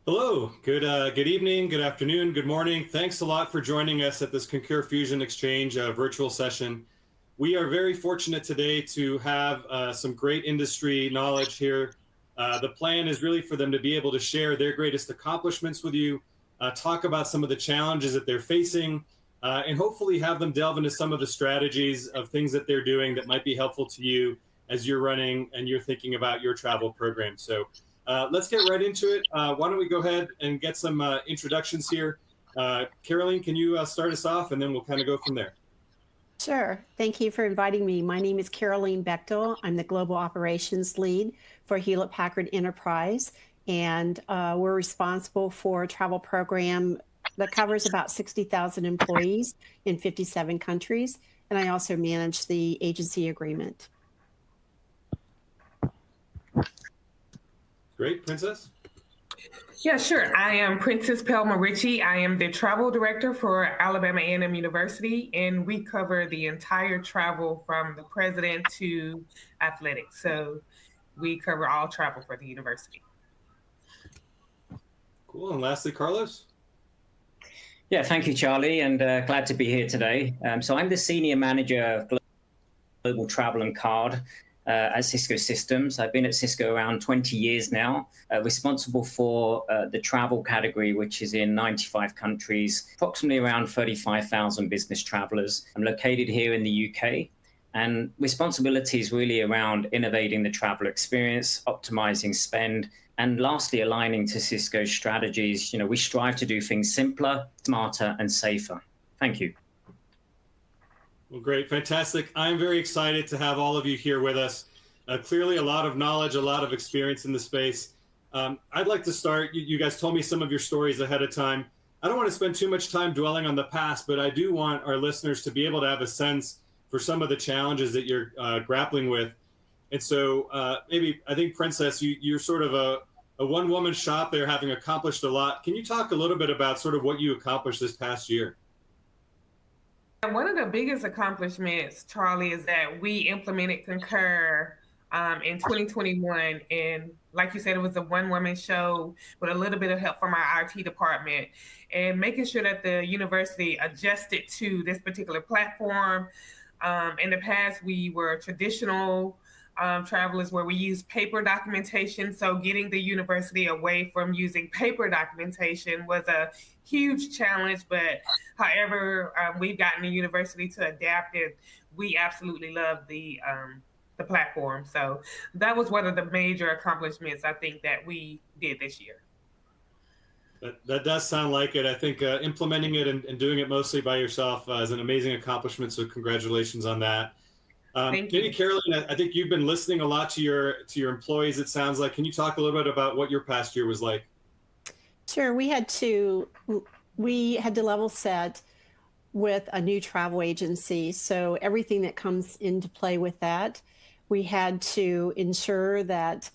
Hello, good evening, good afternoon, good morning. Thanks a lot for joining us at this Concur Fusion Exchange virtual session. We are very fortunate today to have some great industry knowledge here. The plan is really for them to be able to share their greatest accomplishments with you, talk about some of the challenges that they're facing, and hopefully have them delve into some of the strategies of things that they're doing that might be helpful to you as you're running and you're thinking about your travel program. So let's get right into it. Why don't we go ahead and get some introductions here. Caroline, can you start us off, and then we'll kind of go from there. Sure. Thank you for inviting me. My name is Caroline Bechtel. I'm the Global Operations Lead for Hewlett Packard Enterprise, and we're responsible for a travel program that covers about 60,000 employees in 57 countries, and I also manage the agency agreement. Great. Princess? Yeah, sure. I am Princess Pelma Ritchie. I am the travel director for Alabama A&M University, and we cover the entire travel from the president to athletics. So we cover all travel for the university. Cool. And lastly, Carlos? Yeah, thank you, Charlie, and glad to be here today. So I'm the Senior Manager of Global Travel and Card at Cisco Systems. I've been at Cisco around 20 years now, responsible for the travel category, which is in 95 countries, approximately around 35,000 business travelers. I'm located here in the UK, and responsibilities really around innovating the travel experience, optimizing spend, and lastly, aligning to Cisco's strategies. You know, we strive to do things simpler, smarter, and safer. Thank you. Well, great. Fantastic. I'm very excited to have all of you here with us. Clearly a lot of knowledge, a lot of experience in the space. I'd like to start. You guys told me some of your stories ahead of time. I don't want to spend too much time dwelling on the past, but I do want our listeners to be able to have a sense for some of the challenges that you're grappling with. And so I think, Princess, you're sort of a one-woman shop there, having accomplished a lot. Can you talk a little bit about sort of what you accomplished this past year? One of the biggest accomplishments, Charlie, is that we implemented Concur in 2021. And like you said, it was a one-woman show with a little bit of help from our IT department, and making sure that the university adjusted to this particular platform. In the past, we were traditional travelers where we used paper documentation. So getting the university away from using paper documentation was a huge challenge, but however, we've gotten the university to adapt, and we absolutely love the platform. So that was one of the major accomplishments I think that we did this year. That does sound like it. I think implementing it and doing it mostly by yourself is an amazing accomplishment. So congratulations on that. Maybe Caroline, I think you've been listening a lot to your employees, it sounds like. Can you talk a little bit about what your past year was like? Sure. We had to level set with a new travel agency. So everything that comes into play with that, we had to ensure that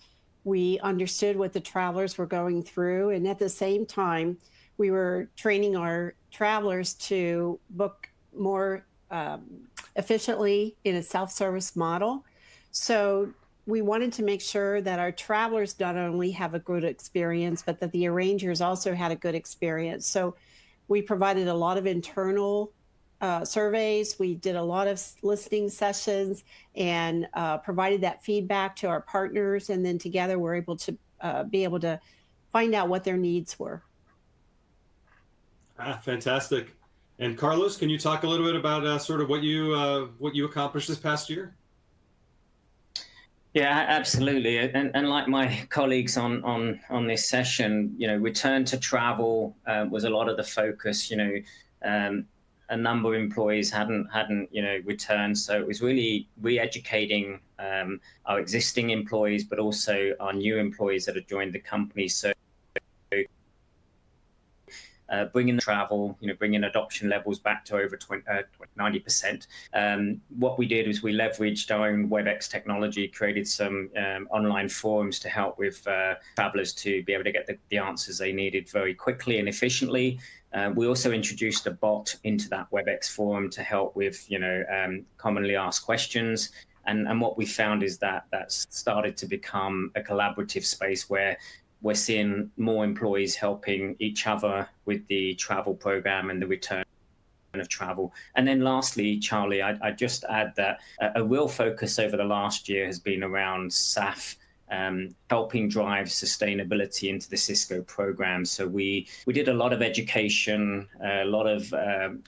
we understood what the travelers were going through. And at the same time, we were training our travelers to book more efficiently in a self-service model. So we wanted to make sure that our travelers not only have a good experience, but that the arrangers also had a good experience. So we provided a lot of internal surveys. We did a lot of listening sessions and provided that feedback to our partners. And then together we're able to find out what their needs were. Fantastic. And Carlos, can you talk a little bit about sort of what you accomplished this past year? Yeah, absolutely. And like my colleagues on this session, you know, return to travel was a lot of the focus. You know, a number of employees hadn't returned, so it was really re-educating our existing employees, but also our new employees that had joined the company. So bringing the travel, bringing adoption levels back to over 90%. What we did was we leveraged our own WebEx technology, created some online forums to help with travelers to be able to get the answers they needed very quickly and efficiently. We also introduced a bot into that WebEx forum to help with, commonly asked questions. And what we found is that that's started to become a collaborative space where we're seeing more employees helping each other with the travel program and the return of travel. And then lastly, Charlie, I'd just add that a real focus over the last year has been around SAF, helping drive sustainability into the Cisco program. So we did a lot of education, a lot of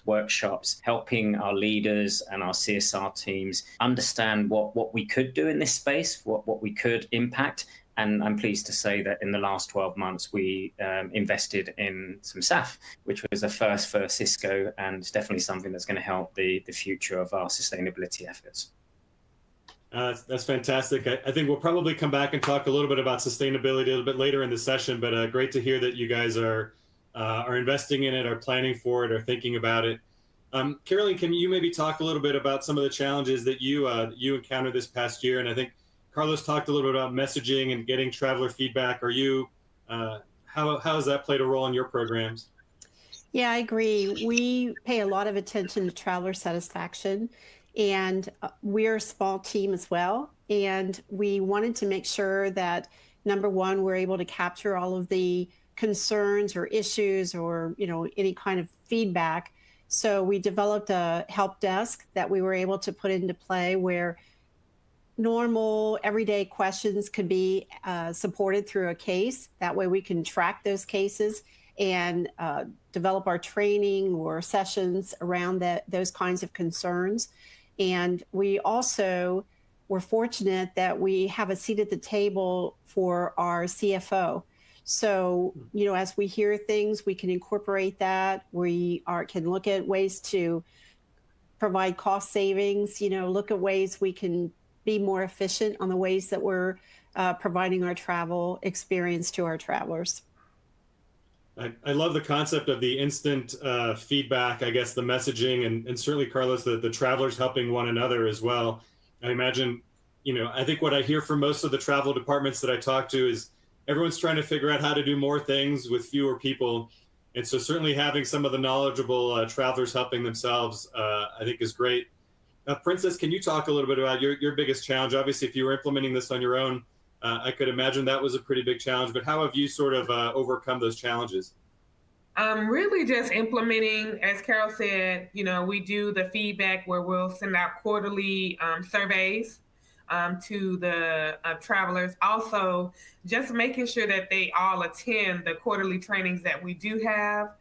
workshops, helping our leaders and our CSR teams understand what we could do in this space, what we could impact. And I'm pleased to say that in the last 12 months, we invested in some SAF, which was a first for Cisco, and it's definitely something that's going to help the future of our sustainability efforts. That's fantastic. I think we'll probably come back and talk a little bit about sustainability a little bit later in the session, but great to hear that you guys are investing in it, are planning for it, are thinking about it. Caroline, can you maybe talk a little bit about some of the challenges that you encountered this past year? And I think Carlos talked a little bit about messaging and getting traveler feedback. Are you, how has that played a role in your programs? Yeah, I agree. We pay a lot of attention to traveler satisfaction, and we're a small team as well. And we wanted to make sure that, number one, we're able to capture all of the concerns or issues or, any kind of feedback. So we developed a help desk that we were able to put into play where normal everyday questions could be supported through a case. That way we can track those cases and develop our training or sessions around those kinds of concerns. And we also were fortunate that we have a seat at the table for our CFO. So, as we hear things, we can incorporate that. We can look at ways to provide cost savings, look at ways we can be more efficient on the ways that we're providing our travel experience to our travelers. I love the concept of the instant feedback, I guess, the messaging, and certainly, Carlos, the travelers helping one another as well. I imagine, I think what I hear from most of the travel departments that I talk to is everyone's trying to figure out how to do more things with fewer people. And so certainly having some of the knowledgeable travelers helping themselves, I think is great. Princess, can you talk a little bit about your biggest challenge? Obviously, if you were implementing this on your own, I could imagine that was a pretty big challenge, but how have you sort of overcome those challenges? Really just implementing, as Carol said, we do the feedback where we'll send out quarterly surveys to the travelers. Also, just making sure that they all attend the quarterly trainings that we do have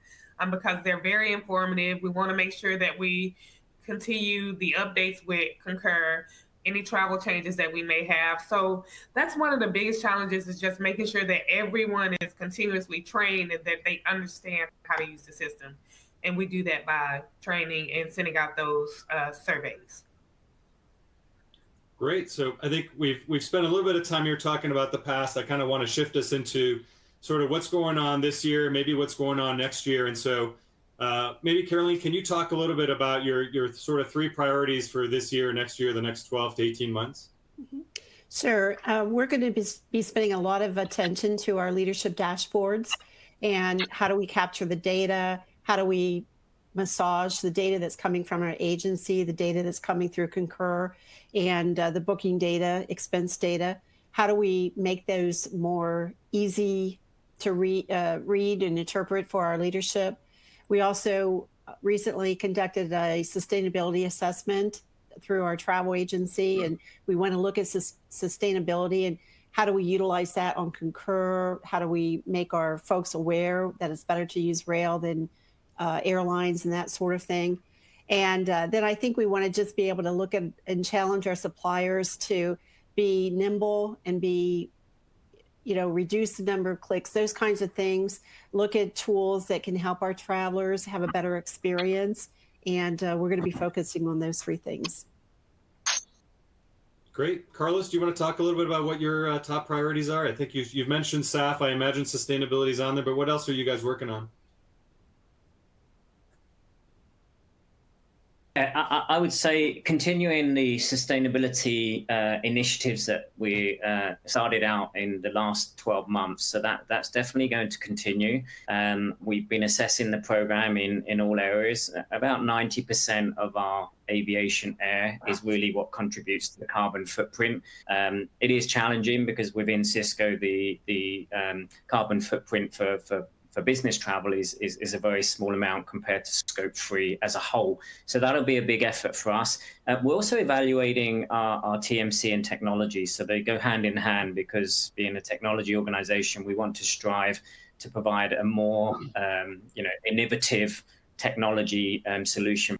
because they're very informative. We want to make sure that we continue the updates with Concur, any travel changes that we may have. So that's one of the biggest challenges, is just making sure that everyone is continuously trained and that they understand how to use the system. And we do that by training and sending out those surveys. Great. So I think we've spent a little bit of time here talking about the past. I kind of want to shift us into sort of what's going on this year, maybe what's going on next year. And so maybe, Caroline, can you talk a little bit about your sort of 3 priorities for this year, next year, the next 12 to 18 months? Sure. We're going to be spending a lot of attention to our leadership dashboards and how do we capture the data? How do we massage the data that's coming from our agency, the data that's coming through Concur, and the booking data, expense data? How do we make those more easy to read and interpret for our leadership? We also recently conducted a sustainability assessment through our travel agency, and we want to look at sustainability and how do we utilize that on Concur? How do we make our folks aware that it's better to use rail than airlines and that sort of thing? And then I think we want to just be able to look at and challenge our suppliers to be nimble and be, reduce the number of clicks, those kinds of things. Look at tools that can help our travelers have a better experience. And we're going to be focusing on those 3 things. Great. Carlos, do you want to talk a little bit about what your top priorities are? I think you've mentioned SAF. I imagine sustainability is on there, but what else are you guys working on? I would say continuing the sustainability initiatives that we started out in the last 12 months. So that's definitely going to continue. We've been assessing the program in all areas. About 90% of our aviation air is really what contributes to the carbon footprint. It is challenging because within Cisco, the carbon footprint for business travel is a very small amount compared to scope 3 as a whole. So that'll be a big effort for us. We're also evaluating our TMC and technology. So they go hand in hand because being a technology organization, we want to strive to provide a more innovative technology solution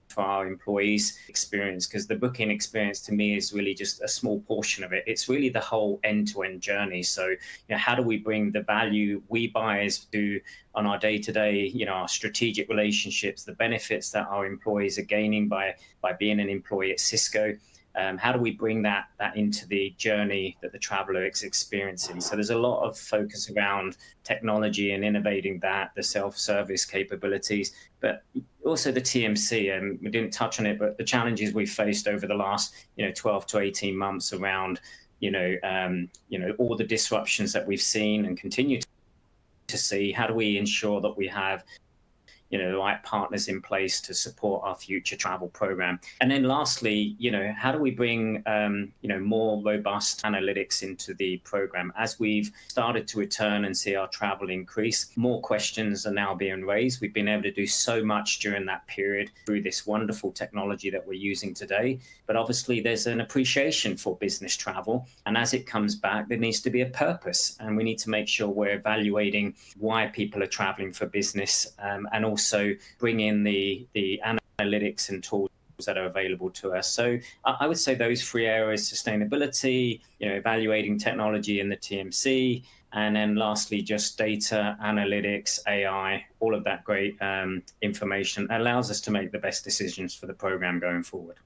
for our employees' experience, because the booking experience to me is really just a small portion of it. It's really the whole end-to-end journey. So, how do we bring the value we buyers do on our day-to-day, our strategic relationships, the benefits that our employees are gaining by being an employee at Cisco? How do we bring that into the journey that the traveler is experiencing? So there's a lot of focus around technology and innovating that, the self-service capabilities, but also the TMC. And we didn't touch on it, but the challenges we've faced over the last 12 to 18 months around all the disruptions that we've seen and continue to see. How do we ensure that we have the right partners in place to support our future travel program? And then lastly, how do we bring, more robust analytics into the program? As we've started to return and see our travel increase, more questions are now being raised. We've been able to do so much during that period through this wonderful technology that we're using today. But obviously there's an appreciation for business travel. And as it comes back, there needs to be a purpose. And we need to make sure we're evaluating why people are traveling for business, and also bring in the analytics and tools that are available to us. So I would say those three areas: sustainability, evaluating technology in the TMC, and then lastly, just data, analytics, AI, all of that great information allows us to make the best decisions for the program going forward.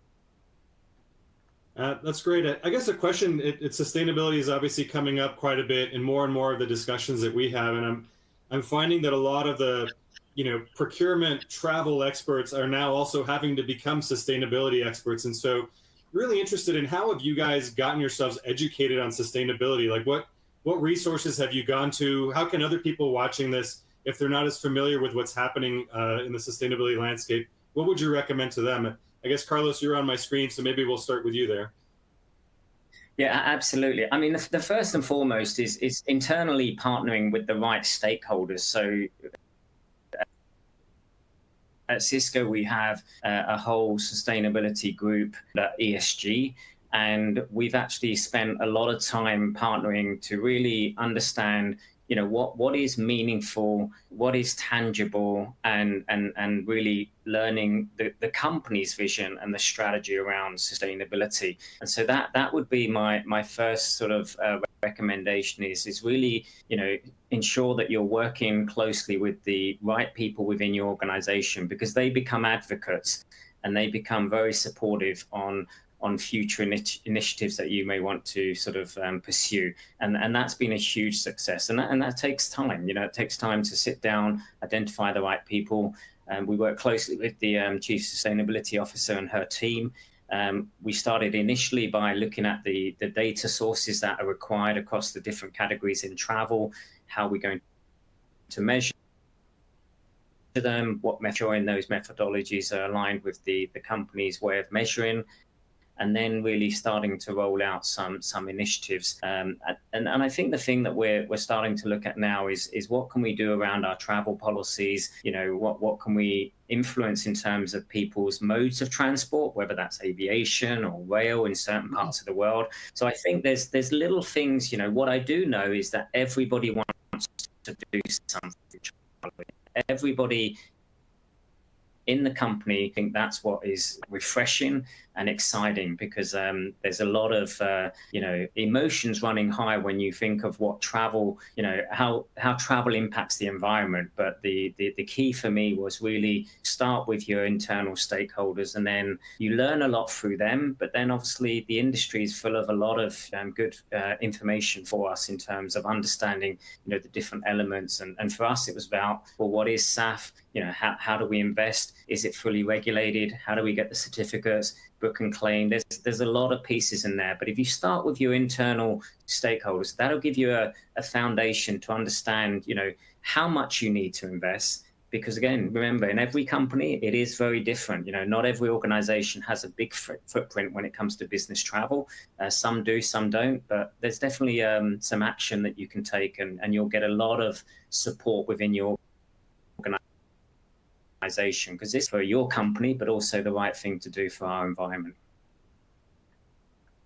That's great. I guess a question, sustainability is obviously coming up quite a bit in more and more of the discussions that we have. And I'm finding that a lot of the procurement travel experts are now also having to become sustainability experts. And so really interested in how have you guys gotten yourselves educated on sustainability? Like what resources have you gone to? How can other people watching this, if they're not as familiar with what's happening in the sustainability landscape, what would you recommend to them? I guess, Carlos, you're on my screen, so maybe we'll start with you there. Yeah, absolutely. I mean, the first and foremost is internally partnering with the right stakeholders. So at Cisco, we have a whole sustainability group, ESG, and we've actually spent a lot of time partnering to really understand, what is meaningful, what is tangible, and really learning the company's vision and the strategy around sustainability. And so that would be my first sort of recommendation is really, ensure that you're working closely with the right people within your organization, because they become advocates and they become very supportive on future initiatives that you may want to sort of pursue. And that's been a huge success. And that takes time. It takes time to sit down, identify the right people. We work closely with the Chief Sustainability Officer and her team. We started initially by looking at the data sources that are required across the different categories in travel, how we're going to measure them, what measuring those methodologies are aligned with the company's way of measuring, and then really starting to roll out some initiatives. And I think the thing that we're starting to look at now is what can we do around our travel policies? What can we influence in terms of people's modes of transport, whether that's aviation or rail in certain parts of the world. So I think there's little things. What I do know is that everybody wants to do something. Everybody in the company, I think that's what is refreshing and exciting, because there's a lot of emotions running high when you think of what travel, how travel impacts the environment. But the key for me was really start with your internal stakeholders, and then you learn a lot through them. But then obviously the industry is full of a lot of good information for us in terms of understanding the different elements. And for us it was about, well, what is SAF? how do we invest? Is it fully regulated? How do we get the certificates, book and claim? There's a lot of pieces in there. But if you start with your internal stakeholders, that'll give you a foundation to understand, how much you need to invest. Because again, remember, in every company, it is very different. Not every organization has a big footprint when it comes to business travel. Some do, some don't. But there's definitely some action that you can take, and you'll get a lot of support within your organization, because it's for your company, but also the right thing to do for our environment.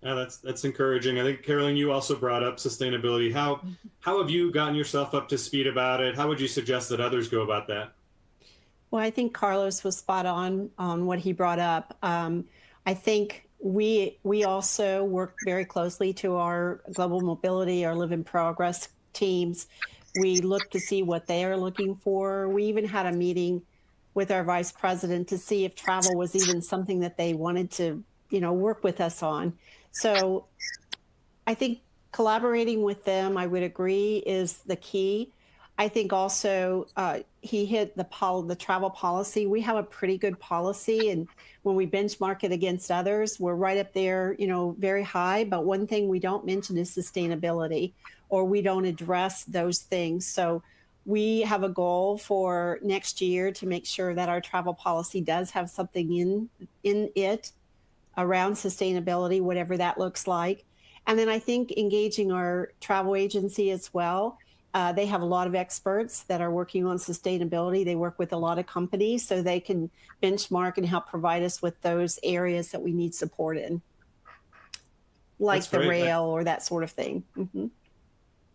Yeah, that's encouraging. I think, Caroline, you also brought up sustainability. How have you gotten yourself up to speed about it? How would you suggest that others go about that? Well, I think Carlos was spot on what he brought up. I think we also work very closely to our global mobility, our live in progress teams. We look to see what they are looking for. We even had a meeting with our vice president to see if travel was even something that they wanted to, work with us on. So I think collaborating with them, I would agree, is the key. I think also he hit the travel policy. We have a pretty good policy, and when we benchmark it against others, we're right up there, very high. But one thing we don't mention is sustainability, or we don't address those things. So we have a goal for next year to make sure that our travel policy does have something in it around sustainability, whatever that looks like. And then I think engaging our travel agency as well. They have a lot of experts that are working on sustainability. They work with a lot of companies, so they can benchmark and help provide us with those areas that we need support in, like the rail or that sort of thing. Mm-hmm.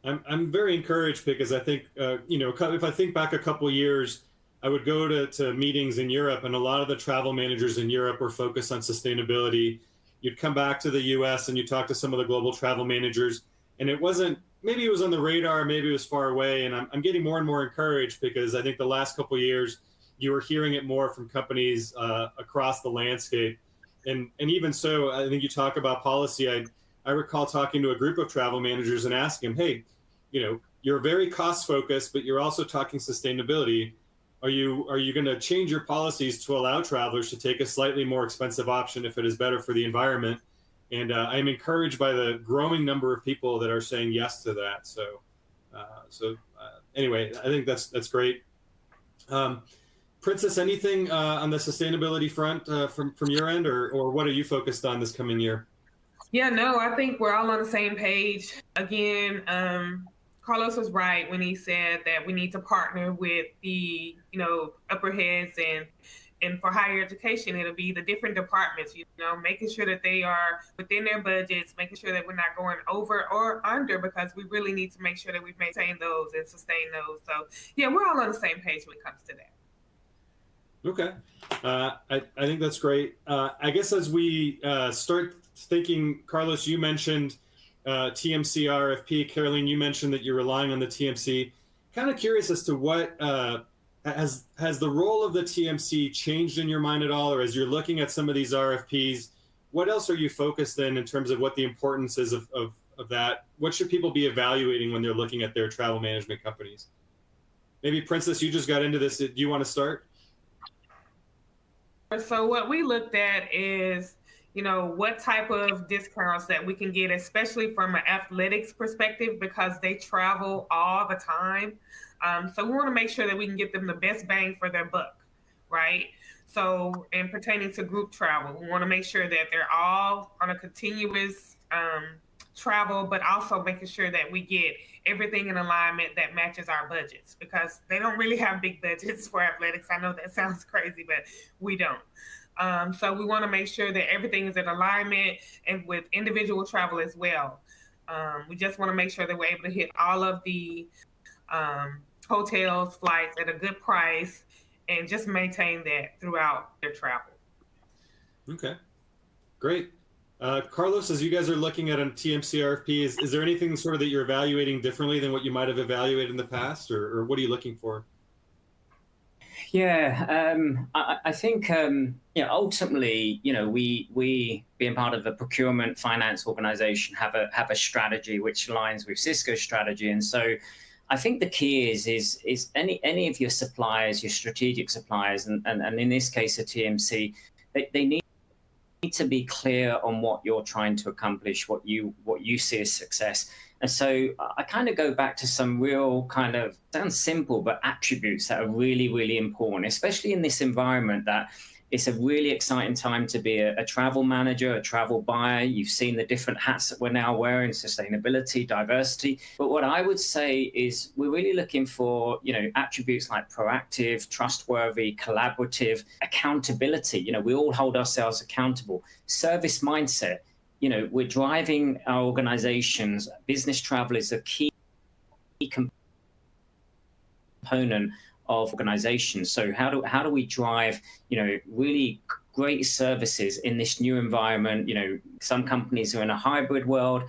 I'm very encouraged, because I think, if I think back a couple of years, I would go to meetings in Europe, and a lot of the travel managers in Europe were focused on sustainability. You'd come back to the US and you talk to some of the global travel managers, and maybe it was on the radar, maybe it was far away. And I'm getting more and more encouraged, because I think the last couple of years, you were hearing it more from companies across the landscape. And even so, I think you talk about policy. I recall talking to a group of travel managers and asking them, hey, you're very cost focused, but you're also talking sustainability. Are you going to change your policies to allow travelers to take a slightly more expensive option if it is better for the environment? And I'm encouraged by the growing number of people that are saying yes to that. So anyway, I think that's great. Princess, anything on the sustainability front from your end, or what are you focused on this coming year? Yeah, no, I think we're all on the same page. Again, Carlos was right when he said that we need to partner with the, upper heads, and for higher education, it'll be the different departments, making sure that they are within their budgets, making sure that we're not going over or under, because we really need to make sure that we maintain those and sustain those. So yeah, we're all on the same page when it comes to that. Okay. I think that's great. I guess as we start thinking, Carlos, you mentioned TMC RFP. Caroline, you mentioned that you're relying on the TMC. Kind of curious as to what has the role of the TMC changed in your mind at all, or as you're looking at some of these RFPs, what else are you focused in terms of what the importance is of that? What should people be evaluating when they're looking at their travel management companies? Maybe Princess, you just got into this. Do you want to start? So what we looked at is, what type of discounts that we can get, especially from an athletics perspective, because they travel all the time. So we want to make sure that we can get them the best bang for their buck, right? So, and pertaining to group travel, we want to make sure that they're all on a continuous travel, but also making sure that we get everything in alignment that matches our budgets, because they don't really have big budgets for athletics. I know that sounds crazy, but we don't. So we want to make sure that everything is in alignment, and with individual travel as well. We just want to make sure that we're able to hit all of the hotels, flights at a good price, and just maintain that throughout their travel. Okay, great. Carlos, as you guys are looking at a TMC RFP, is there anything sort of that you're evaluating differently than what you might have evaluated in the past, or what are you looking for? Yeah, I think ultimately, we being part of the procurement finance organization have a strategy which aligns with Cisco's strategy, and so I think the key is any of your suppliers, your strategic suppliers, and in this case, a TMC, they need to be clear on what you're trying to accomplish, what you see as success. And so I kind of go back to some real kind of, sounds simple, but attributes that are really, really important, especially in this environment that it's a really exciting time to be a travel manager, a travel buyer. You've seen the different hats that we're now wearing, sustainability, diversity. But what I would say is we're really looking for, attributes like proactive, trustworthy, collaborative, accountability. We all hold ourselves accountable. Service mindset. We're driving our organizations. Business travel is a key component of organizations. So how do we drive, really great services in this new environment? Some companies are in a hybrid world.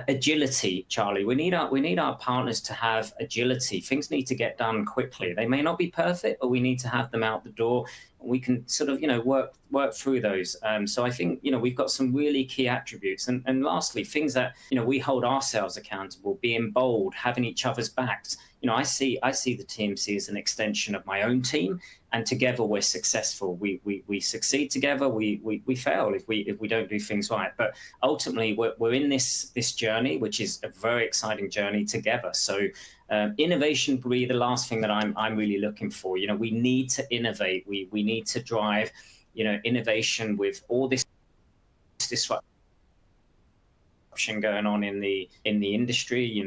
Agility, Charlie. We need our partners to have agility. Things need to get done quickly. They may not be perfect, but we need to have them out the door. We can sort of, work through those. So I think, we've got some really key attributes. And lastly, things that, we hold ourselves accountable, being bold, having each other's backs. I see the TMC as an extension of my own team, and together we're successful. We succeed together. We fail if we don't do things right. But ultimately, we're in this journey, which is a very exciting journey together. So innovation will be the last thing that I'm really looking for. We need to innovate. We need to drive, innovation with all this disruption going on in the industry,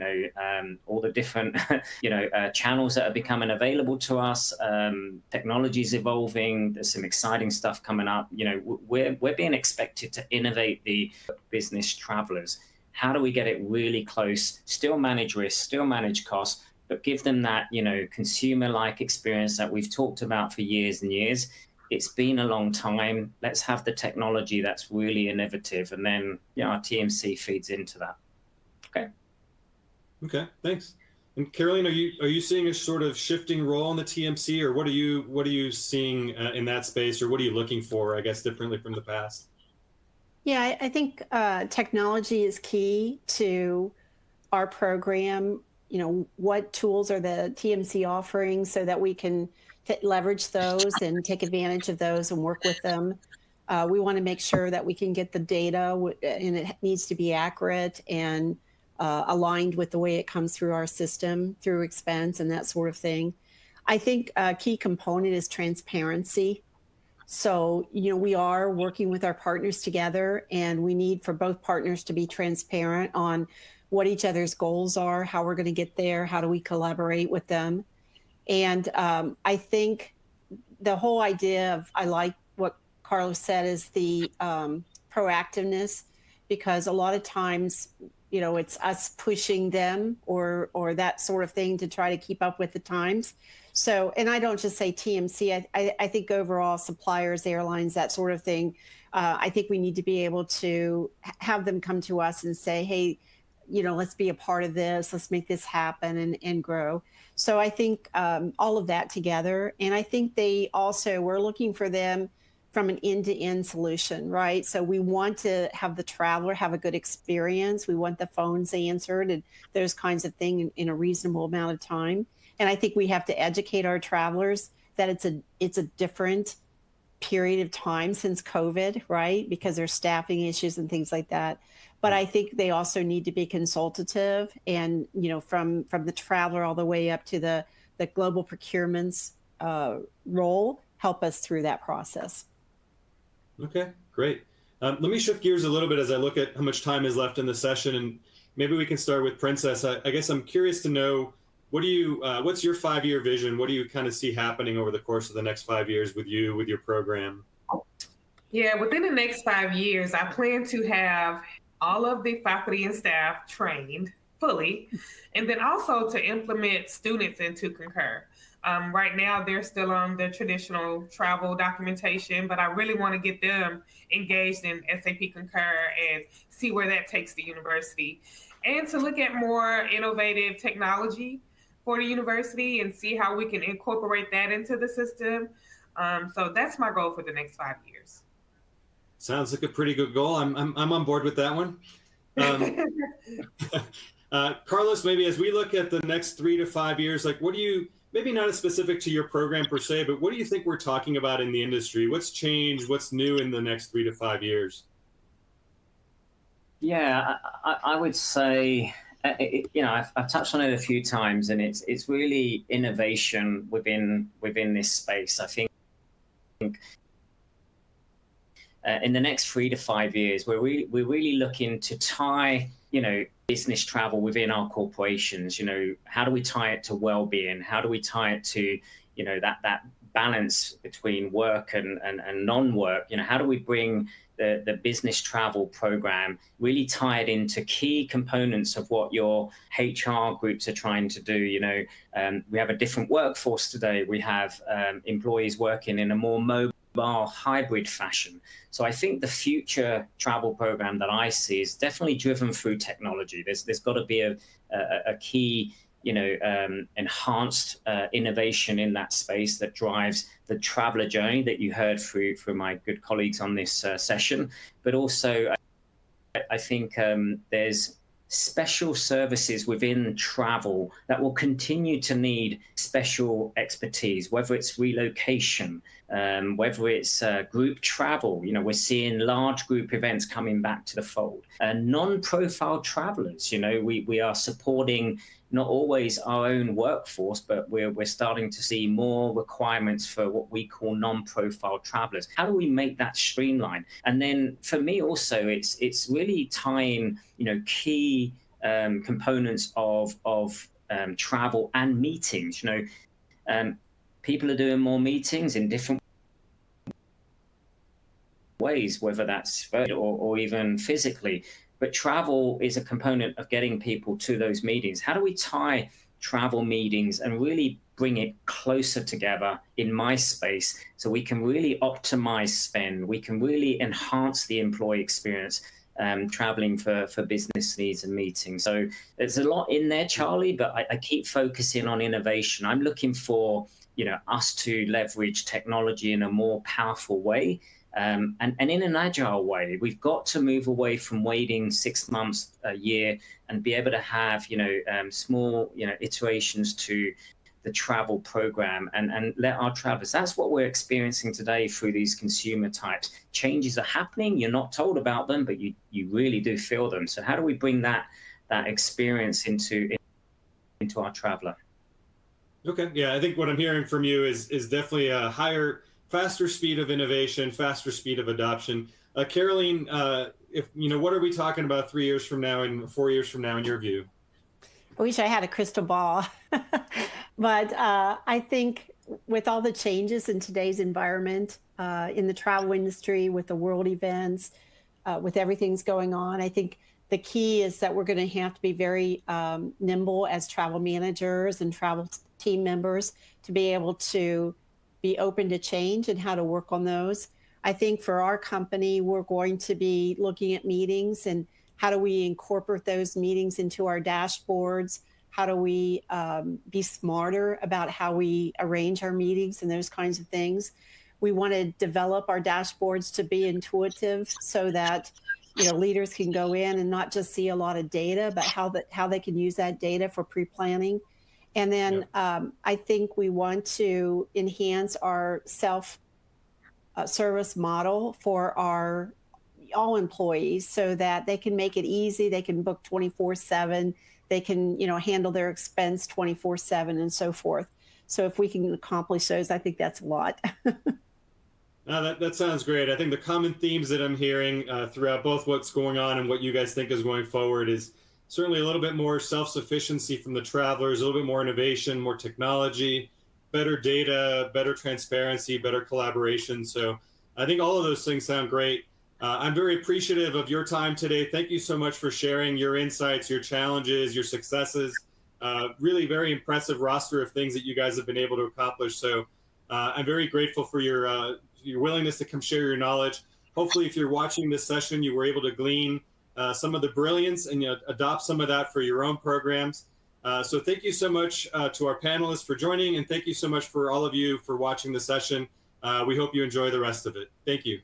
all the different channels that are becoming available to us. Technology's evolving. There's some exciting stuff coming up. We're being expected to innovate the business travelers. How do we get it really close, still manage risk, still manage costs, but give them that consumer-like experience that we've talked about for years and years? It's been a long time. Let's have the technology that's really innovative, and then our TMC feeds into that. Okay, thanks. And Caroline, are you seeing a sort of shifting role in the TMC, or what are you seeing in that space, or what are you looking for, I guess, differently from the past? Yeah, I think technology is key to our program. What tools are the TMC offering so that we can leverage those and take advantage of those and work with them. We want to make sure that we can get the data, and it needs to be accurate and aligned with the way it comes through our system, through expense and that sort of thing. I think a key component is transparency. So, we are working with our partners together, and we need for both partners to be transparent on what each other's goals are, how we're going to get there, how do we collaborate with them. And I think the whole idea of, I like what Carlos said, is the proactiveness, because a lot of times, it's us pushing them or that sort of thing to try to keep up with the times. So, and I don't just say TMC, I think overall suppliers, airlines, that sort of thing. I think we need to be able to have them come to us and say, hey, let's be a part of this, let's make this happen and grow. So I think all of that together. And I think we're looking for them from an end-to-end solution, right? So we want to have the traveler have a good experience. We want the phones answered and those kinds of things in a reasonable amount of time. And I think we have to educate our travelers that it's a different period of time since COVID, right? Because there's staffing issues and things like that. But I think they also need to be consultative, and from the traveler all the way up to the global procurement's role, help us through that process. Okay, great. Let me shift gears a little bit as I look at how much time is left in the session, and maybe we can start with Princess. I guess I'm curious to know, what's your 5-year vision? What do you kind of see happening over the course of the next 5 years with your program? Yeah, within the next 5 years, I plan to have all of the faculty and staff trained fully, and then also to implement students into Concur. Right now, they're still on the traditional travel documentation, but I really want to get them engaged in SAP Concur and see where that takes the university, and to look at more innovative technology for the university and see how we can incorporate that into the system. So that's my goal for the next 5 years. Sounds like a pretty good goal. I'm on board with that one. Carlos, maybe as we look at the next 3 to 5 years, like what do you, maybe not as specific to your program per se, but what do you think we're talking about in the industry? What's changed? What's new in the next 3 to 5 years? Yeah, I would say, I've touched on it a few times, and it's really innovation within this space. I think in the next 3 to 5 years, we're really looking to tie, business travel within our corporations. How do we tie it to well-being? How do we tie it to, that balance between work and non-work? How do we bring the business travel program, really tie it into key components of what your HR groups are trying to do? We have a different workforce today. We have employees working in a more mobile hybrid fashion. So I think the future travel program that I see is definitely driven through technology. There's got to be a key, enhanced innovation in that space that drives the traveler journey that you heard through my good colleagues on this session. But also, I think there's special services within travel that will continue to need special expertise, whether it's relocation, whether it's group travel. We're seeing large group events coming back to the fold. Non-profile travelers, we are supporting not always our own workforce, but we're starting to see more requirements for what we call non-profile travelers. How do we make that streamlined? And then for me also, it's really tying, key components of travel and meetings. People are doing more meetings in different ways, whether that's virtual or even physically. But travel is a component of getting people to those meetings. How do we tie travel meetings and really bring it closer together in my space so we can really optimize spend? We can really enhance the employee experience traveling for business needs and meetings. So there's a lot in there, Charlie, but I keep focusing on innovation. I'm looking for us to leverage technology in a more powerful way. And in an agile way. We've got to move away from waiting 6 months, a year, and be able to have, small, iterations to the travel program and let our travelers. That's what we're experiencing today through these consumer types. Changes are happening. You're not told about them, but you really do feel them. So how do we bring that experience into our traveler? Okay. Yeah, I think what I'm hearing from you is definitely a faster speed of innovation, faster speed of adoption. Caroline, what are we talking about 3 years from now and 4 years from now in your view? I wish I had a crystal ball, but I think with all the changes in today's environment, in the travel industry, with the world events, with everything's going on, I think the key is that we're going to have to be very nimble as travel managers and travel team members to be able to be open to change and how to work on those. I think for our company, we're going to be looking at meetings and how do we incorporate those meetings into our dashboards? How do we be smarter about how we arrange our meetings and those kinds of things? We want to develop our dashboards to be intuitive so that leaders can go in and not just see a lot of data, but how they can use that data for pre-planning. And then I think we want to enhance our self-service model for all employees so that they can make it easy. They can book 24/7. They can, handle their expense 24/7 and so forth. So if we can accomplish those, I think that's a lot. That sounds great. I think the common themes that I'm hearing throughout both what's going on and what you guys think is going forward is certainly a little bit more self-sufficiency from the travelers, a little bit more innovation, more technology, better data, better transparency, better collaboration. So I think all of those things sound great. I'm very appreciative of your time today. Thank you so much for sharing your insights, your challenges, your successes. Really very impressive roster of things that you guys have been able to accomplish. So I'm very grateful for your willingness to come share your knowledge. Hopefully, if you're watching this session, you were able to glean some of the brilliance and adopt some of that for your own programs. So thank you so much to our panelists for joining, and thank you so much for all of you for watching the session. We hope you enjoy the rest of it. Thank you.